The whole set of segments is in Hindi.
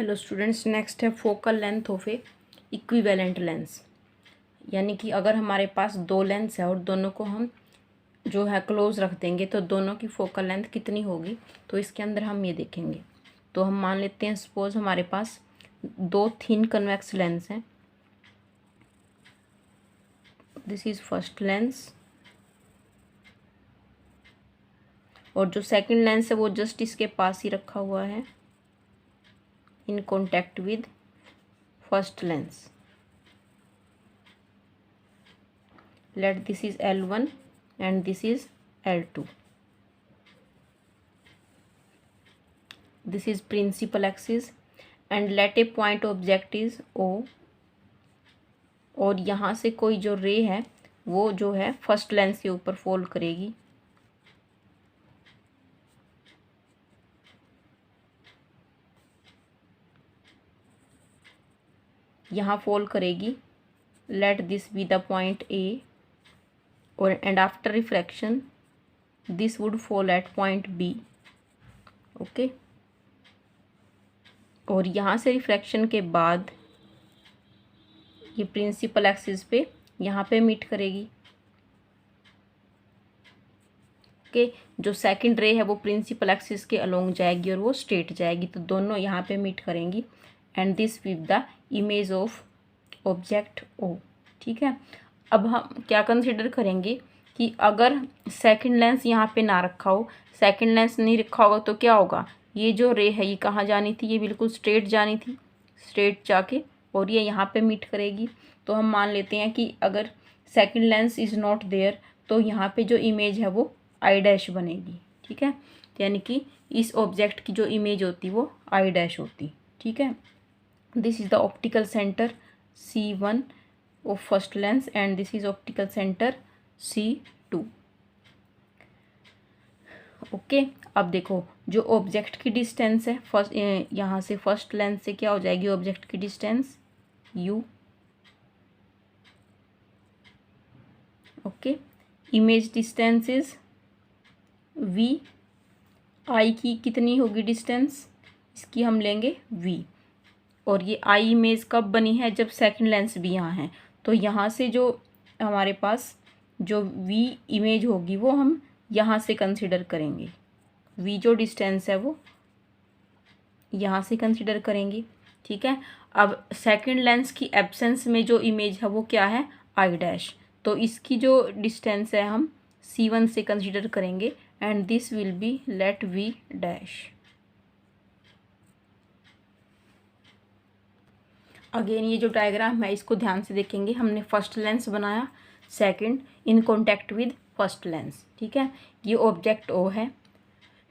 हेलो स्टूडेंट्स, नेक्स्ट है focal length of A equivalent lens. यानी कि अगर हमारे पास दो लेंस है और दोनों को हम जो है क्लोज रख देंगे तो दोनों की फोकल लेंथ कितनी होगी, तो इसके अंदर हम ये देखेंगे। तो हम मान लेते हैं सपोज हमारे पास दो थिन कन्वेक्स लेंस हैं। दिस इज फर्स्ट लेंस और जो सेकंड लेंस है वो जस्ट इसके पास ही रखा हुआ है इन contact with first lens. Let this is L1 and this is L2. This is principal axis and let a point object is O। और यहाँ से कोई जो रे है वो जो है फर्स्ट लेंस के ऊपर फॉल करेगी। यहाँ फॉल करेगी। Let this be the point A और and after refraction this would fall at point B। Okay और यहाँ से रिफ्रैक्शन के बाद ये प्रिंसिपल एक्सिस पे यहाँ पे मीट करेगी। ओके जो सेकंड रे है वो प्रिंसिपल एक्सिस के अलोंग जाएगी और वो स्ट्रेट जाएगी, तो दोनों यहाँ पे मीट करेंगी and this with the image of object O. ठीक है, अब हम क्या कंसिडर करेंगे कि अगर सेकंड लेंस यहाँ पे ना रखा हो, सेकंड लेंस नहीं रखा होगा तो क्या होगा, ये जो रे है ये कहाँ जानी थी, ये बिल्कुल स्ट्रेट जानी थी, स्ट्रेट जाके और ये यहाँ पे मीट करेगी। तो हम मान लेते हैं कि अगर second lens is not there तो यहाँ पे जो इमेज है वो आई डैश बनेगी। ठीक है, यानी कि इस ऑब्जेक्ट की जो इमेज होती वो आई डैश होती। ठीक है, this is the optical centre C1 of first lens and this is optical centre C2। Okay अब देखो जो ऑब्जेक्ट की डिस्टेंस है फर्स्ट यहाँ से फर्स्ट लेंस से क्या हो जाएगी, ऑब्जेक्ट की distance U। Okay image distance is V। आई की कितनी होगी डिस्टेंस, इसकी हम लेंगे V। और ये आई इमेज कब बनी है, जब सेकंड लेंस भी यहाँ है। तो यहाँ से जो हमारे पास जो V इमेज होगी वो हम यहाँ से कंसिडर करेंगे। V जो डिस्टेंस है वो यहाँ से कंसिडर करेंगे। ठीक है, अब सेकंड लेंस की एब्सेंस में जो इमेज है वो क्या है, आई डैश। तो इसकी जो डिस्टेंस है हम C1 से कंसिडर करेंगे and this will be let V dash. Again ये जो डायग्राम है इसको ध्यान से देखेंगे। हमने फर्स्ट लेंस बनाया, second in contact with first lens. ठीक है, ये ऑब्जेक्ट O है,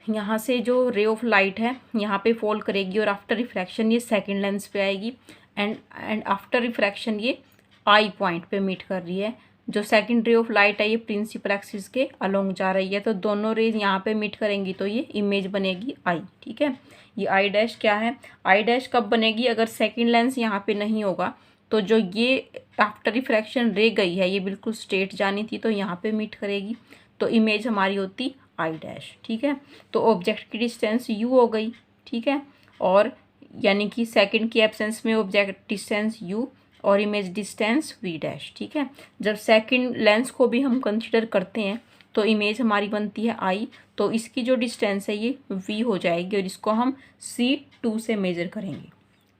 यहाँ से जो रे ऑफ लाइट है यहाँ पे फॉल करेगी और आफ्टर रिफ्रैक्शन ये सेकंड लेंस पे आएगी एंड आफ्टर रिफ्रैक्शन ये आई पॉइंट पे मीट कर रही है। जो सेकंड रे ऑफ लाइट है ये प्रिंसिपल एक्सिस के अलोंग जा रही है, तो दोनों रेज यहाँ पे मीट करेंगी तो ये इमेज बनेगी आई। ठीक है, ये आई डैश क्या है, आई डैश कब बनेगी, अगर सेकंड लेंस यहाँ पे नहीं होगा तो जो ये आफ्टर रिफ्रैक्शन रे गई है ये बिल्कुल स्ट्रेट जानी थी तो यहाँ पे मीट करेगी, तो इमेज हमारी होती आई डैश। ठीक है, तो ऑब्जेक्ट की डिस्टेंस U हो गई। ठीक है, और यानी कि सेकंड की एब्सेंस में ऑब्जेक्ट डिस्टेंस U और इमेज डिस्टेंस V डैश। ठीक है, जब सेकंड लेंस को भी हम कंसिडर करते हैं तो इमेज हमारी बनती है I, तो इसकी जो डिस्टेंस है ये V हो जाएगी और इसको हम C2 से मेजर करेंगे।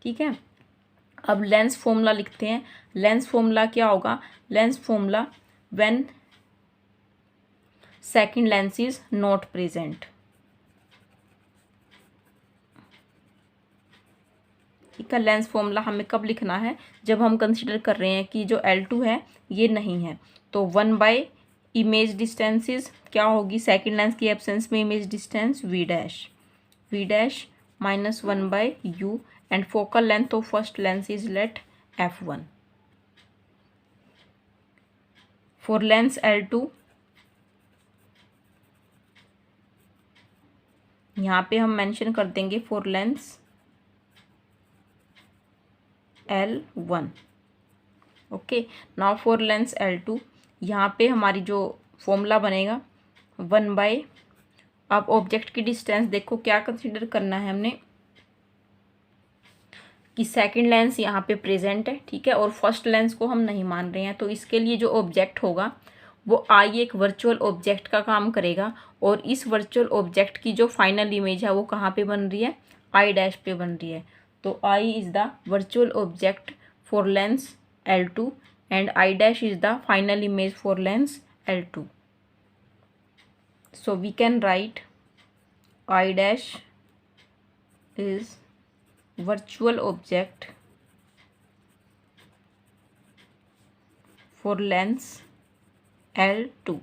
ठीक है, अब लेंस फॉर्मूला लिखते हैं। लेंस फॉर्मूला क्या होगा, lens formula when second lens is not present. ठीक है, लेंस फॉर्मूला हमें कब लिखना है, जब हम कंसिडर कर रहे हैं कि जो L2 है ये नहीं है, तो 1 बाय इमेज डिस्टेंस इज क्या होगी, सेकंड लेंस की एब्सेंस में image distance V dash minus 1 by U and focal length of first lens is let F1। For lens L2 यहाँ पे हम मेंशन कर देंगे for lens L1। Okay, now for lens L2 यहाँ पे हमारी जो फॉर्मूला बनेगा 1 बाय, अब ऑब्जेक्ट की डिस्टेंस देखो क्या कंसिडर करना है हमने, कि सेकंड लेंस यहाँ पे प्रेजेंट है, ठीक है, और फर्स्ट लेंस को हम नहीं मान रहे हैं। तो इसके लिए जो ऑब्जेक्ट होगा वो आई एक वर्चुअल ऑब्जेक्ट का काम करेगा, और इस वर्चुअल ऑब्जेक्ट की जो फाइनल इमेज है वो कहाँ पे बन रही है, आई डैश पे बन रही है। तो I is the virtual object for lens L2 and I dash is the final image for lens L2. So we can write I dash is virtual object for lens L2.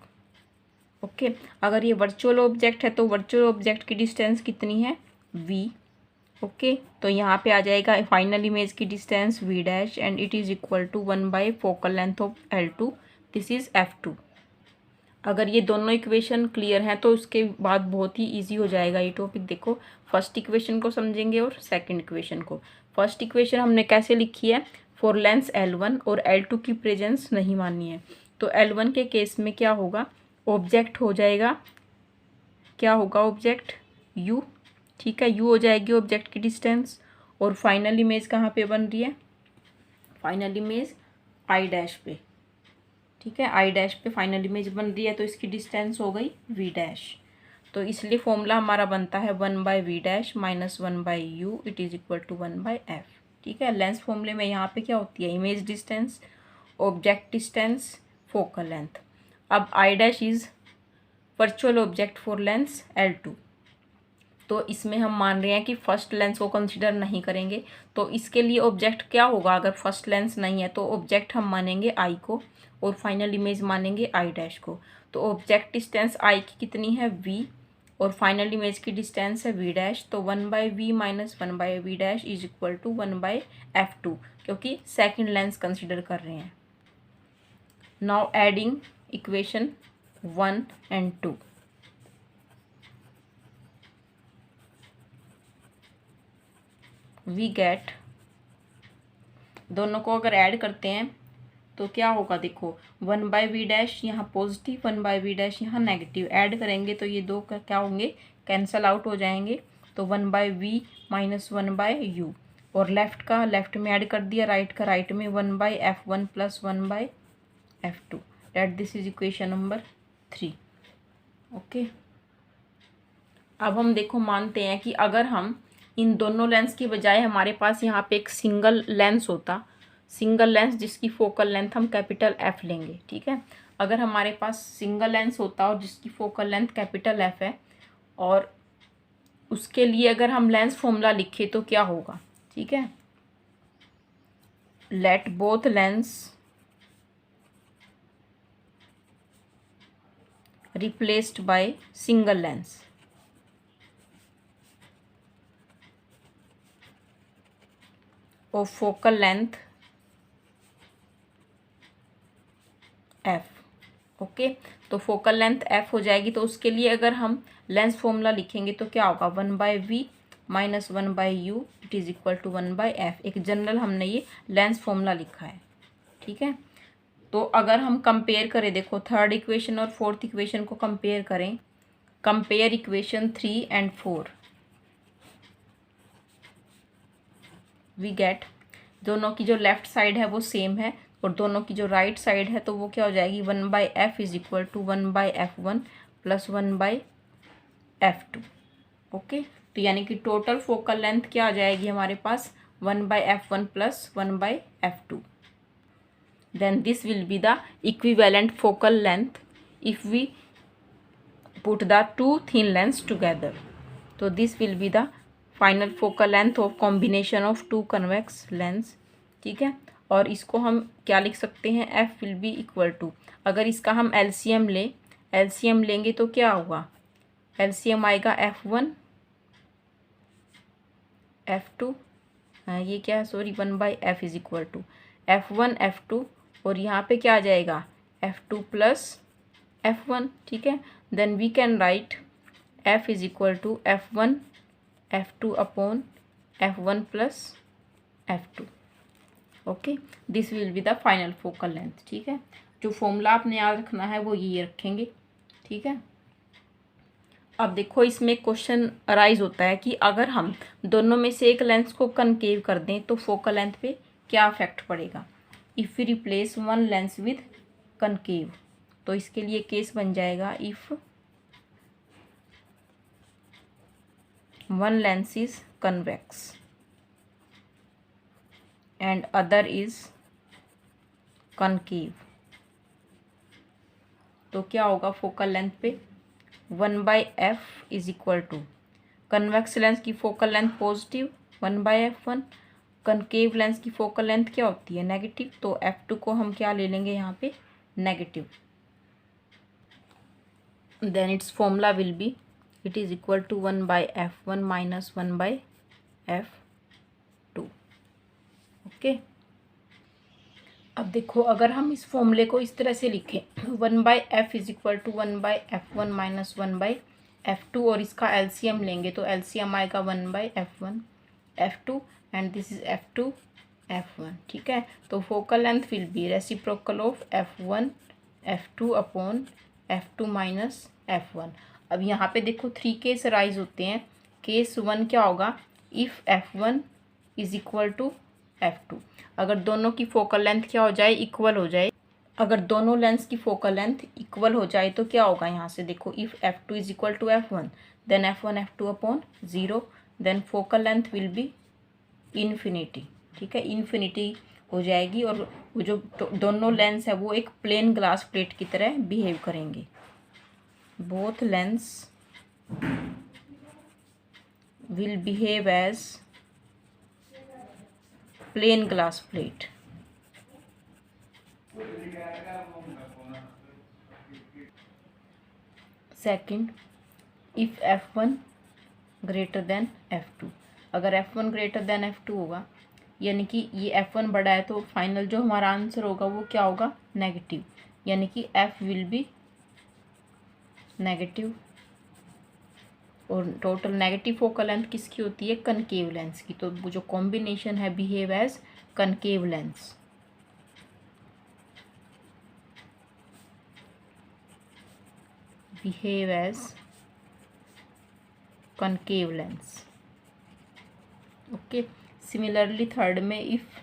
Okay, अगर ये वर्चुअल ऑब्जेक्ट है तो वर्चुअल ऑब्जेक्ट की डिस्टेंस कितनी है, v। ओके, तो यहाँ पे आ जाएगा फाइनल इमेज की distance v dash and it is equal to 1 focal length of L2, this is f2। अगर ये दोनों इक्वेशन क्लियर हैं तो उसके बाद बहुत ही इजी हो जाएगा ये टॉपिक। देखो, फर्स्ट इक्वेशन को समझेंगे और सेकंड इक्वेशन को। फर्स्ट इक्वेशन हमने कैसे लिखी है, फॉर लेंस L1 और L2 की प्रेजेंस नहीं मानी है। तो L1 के केस में क्या होगा, ऑब्जेक्ट हो जाएगा, क्या होगा ऑब्जेक्ट, u, ठीक है, u हो जाएगी ऑब्जेक्ट की डिस्टेंस, और फाइनल इमेज कहाँ पे बन रही है, फाइनल इमेज आई डैश पे, ठीक है, आई डैश पे फाइनल इमेज बन रही है, तो इसकी डिस्टेंस हो गई v डैश। तो इसलिए फॉर्मूला हमारा बनता है 1/v dash minus 1/u it is equal to 1/f, ठीक है। लेंस फॉर्मूले में यहाँ पे क्या होती है, image distance, object distance, focal length. अब I dash is virtual object for lens L2, तो इसमें हम मान रहे हैं कि फर्स्ट लेंस को कंसिडर नहीं करेंगे। तो इसके लिए ऑब्जेक्ट क्या होगा, अगर फर्स्ट लेंस नहीं है तो ऑब्जेक्ट हम मानेंगे आई को और फाइनल इमेज मानेंगे आई डैश को। तो ऑब्जेक्ट डिस्टेंस आई की कितनी है, v, और फाइनल इमेज की डिस्टेंस है v डैश। तो 1/v minus 1/v dash is equal to 1/f2, क्योंकि सेकेंड लेंस कंसिडर कर रहे हैं। Now adding equation 1 and 2, we get, दोनों को अगर ऐड करते हैं तो क्या होगा, देखो 1/v डैश यहाँ पॉजिटिव, 1/v डैश यहाँ नेगेटिव, ऐड करेंगे तो ये दो क्या होंगे, कैंसल आउट हो जाएंगे। तो 1/v माइनस 1/u, और लेफ्ट का लेफ्ट में ऐड कर दिया, राइट का राइट में, 1/f1 plus 1/f2, that this is equation number 3। Okay, अब हम देखो मानते हैं कि अगर हम इन दोनों लेंस की बजाय हमारे पास यहाँ पे एक सिंगल लेंस होता, सिंगल लेंस जिसकी फोकल लेंथ हम कैपिटल F लेंगे, ठीक है। अगर हमारे पास सिंगल लेंस होता और जिसकी फोकल लेंथ कैपिटल F है, और उसके लिए अगर हम लेंस फॉर्मूला लिखे तो क्या होगा, ठीक है, let both lens replaced by single lens, of focal length f। Okay, तो फोकल लेंथ f हो जाएगी। तो उसके लिए अगर हम लेंस फॉर्मूला लिखेंगे तो क्या होगा, 1/v minus 1/u it is equal to 1/f। एक जनरल हमने ये लेंस फॉर्मूला लिखा है, ठीक है। तो अगर हम कंपेयर करें, देखो थर्ड इक्वेशन और फोर्थ इक्वेशन को कंपेयर करें, compare equation 3 and 4, we get, दोनों की जो लेफ्ट साइड है वो सेम है और दोनों की जो राइट साइड है तो वो क्या हो जाएगी, 1/f is equal to 1/f1 plus 1/f2। Okay, तो यानी कि टोटल फोकल लेंथ क्या आ जाएगी हमारे पास, 1/f1 plus 1/f2। Then this will be the equivalent focal length if we put the two thin lens together. तो this will be the final focal length of combination of two convex lens, ठीक है। और इसको हम क्या लिख सकते हैं, f will be equal to, अगर इसका हम LCM लेंगे तो क्या होगा, LCM आएगा f1 f2, ये क्या है, sorry 1/f is equal to f1 f2, और यहाँ पे क्या आ जाएगा, f2 प्लस f1, ठीक है। Then we can write f is equal to f1 f2 upon f1 plus f2। Okay, this will be the final focal length, ठीक है। जो फॉर्मूला आपने याद रखना है वो ये रखेंगे, ठीक है। अब देखो इसमें क्वेश्चन अराइज होता है कि अगर हम दोनों में से एक लेंस को कनकेव कर दें तो फोकल लेंथ पे क्या इफेक्ट पड़ेगा। If we replace one lens with concave, तो इसके लिए केस बन जाएगा if one lens is convex and other is concave, तो क्या होगा फोकल लेंथ पे 1/f is equal to, convex lens की focal length positive 1/f1, concave lens की फोकल लेंथ क्या होती है नेगेटिव, तो f2 को हम क्या ले लेंगे यहाँ पे negative. Then its formula will be it is equal to 1/f1 minus 1/f2। Okay, अब देखो अगर हम इस फॉर्मूले को इस तरह से लिखें 1/f is equal to 1/f1 minus 1/f2 और इसका एलसीएम लेंगे तो एलसीएम आएगा 1/f1 f2 and this is f2 f1। ठीक है, तो focal length will B reciprocal of f1 f2 upon f2 minus f1। अब यहाँ पे देखो 3 केस राइज होते हैं। केस 1 क्या होगा, if f1 is equal to f2, अगर दोनों की फोकल लेंथ क्या हो जाए इक्वल हो जाए, अगर दोनों लेंस की फोकल लेंथ इक्वल हो जाए तो क्या होगा यहाँ से देखो, if f2 is equal to f1 then f1 f2 upon 0, then focal length will be infinity. ठीक है, इन्फिनिटी हो जाएगी और वो जो दोनों लेंस है वो एक प्लेन ग्लास प्लेट की तरह बिहेव करेंगे। Both lens will behave as plain glass plate. Second, if f1 greater than f2, अगर f1 ग्रेटर देन f2 होगा यानी कि ये f1 बड़ा है तो फाइनल जो हमारा आंसर होगा वो क्या होगा नेगेटिव, यानी कि f विल बी नेगेटिव। और टोटल नेगेटिव फोकल लेंथ किसकी होती है कनकेव लेंस की, तो वो जो कॉम्बिनेशन है behave as concave lens. Behave as concave lens. Okay, similarly third में if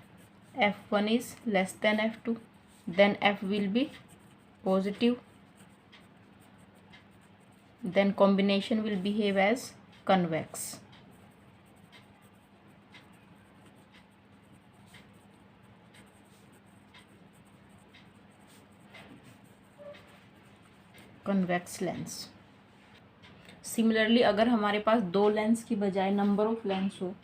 f1 is less than f2 then f will be positive, then combination will behave as convex। convex lens. Similarly अगर हमारे पास 2 लेंस की बजाय नंबर ऑफ लेंस हो